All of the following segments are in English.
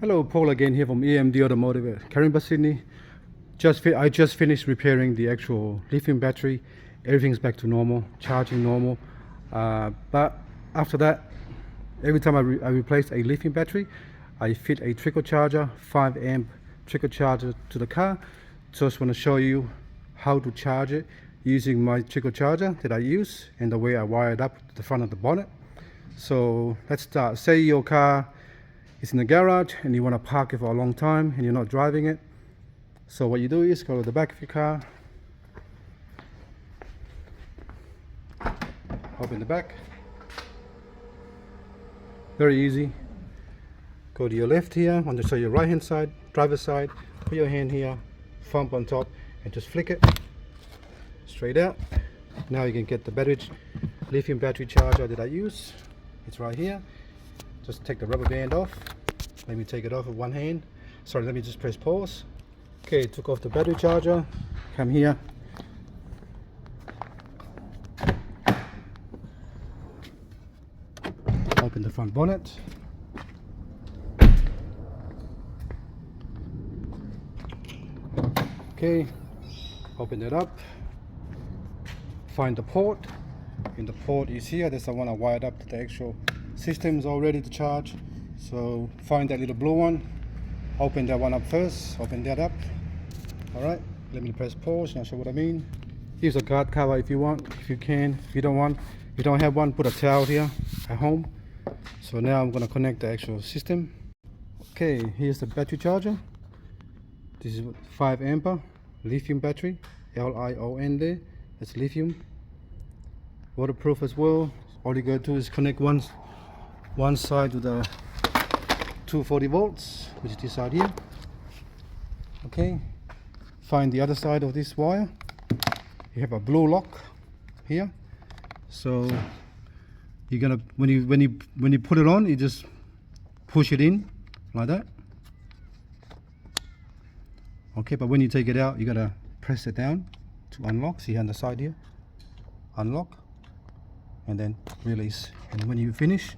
Hello, Paul again here from EMD Automotive at Cayenne, Sydney. I just finished repairing the actual lithium battery. Everything's back to normal, charging normal. But after that, every time I replace a lithium battery, I fit a trickle charger, 5 amp trickle charger to the car. Just want to show you how to charge it using my trickle charger that I use and the way I wire it up to the front of the bonnet. So let's start. Say your car is in the garage and you want to park it for a long time and you're not driving it. So what you do is go to the back of your car, open the back, very easy. Go to your left here, on your right hand side, driver's side, put your hand here, thumb on top and just flick it straight out. Now you can get the lithium battery charger that I use. It's right here. Just take the rubber band off. Let me take it off with one hand. Sorry, let me just press pause. Okay, took off the battery charger. Come here. Open the front bonnet. Okay, open it up. Find the port. In the port is here. That's the one I wired up to the actual system's all ready to charge. So find that little blue one, open that one up first, open that up. All right, let me press pause, not sure what I mean. Use a guard cover if you want, if you can. If you don't have one, put a towel here at home. So now I'm going to connect the actual system. Okay, here's the battery charger. This is 5 amp lithium battery, L-I-O-N there. That's lithium, waterproof as well. All you gotta do is connect one side to the 240 volts, which is this side here. Okay, find the other side of this wire. You have a blue lock here. So you're gonna when you put it on, you just push it in like that. Okay, but when you take it out, you gotta press it down to unlock. See on the side here, unlock, and then release. And when you finish,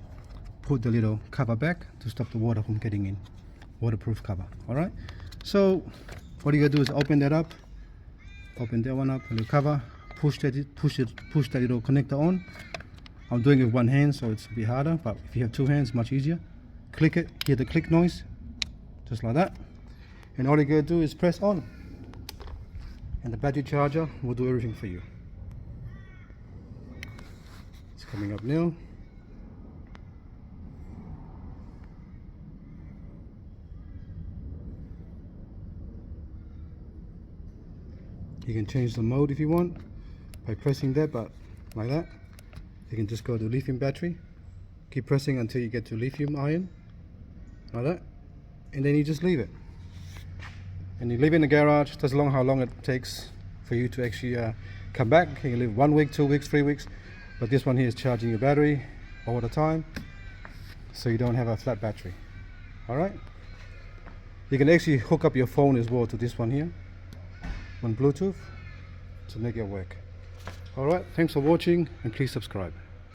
put the little cover back to stop the water from getting in. Waterproof cover. All right, so what you gotta do is open that up, open that one up, a little cover, push that little connector on. I'm doing it with one hand, so it's a bit harder, but if you have two hands, much easier. Click it, hear the click noise, just like that. And all you gotta do is press on, and the battery charger will do everything for you. It's coming up now. You can change the mode if you want by pressing that, but like that. You can just go to lithium battery. Keep pressing until you get to lithium ion, like that, and then you just leave it. And you leave it in the garage. That's how long it takes for you to actually come back. You can leave 1 week, 2 weeks, 3 weeks. But this one here is charging your battery all the time, so you don't have a flat battery. All right. You can actually hook up your phone as well to this one here on Bluetooth to make it work. All right. Thanks for watching, and please subscribe.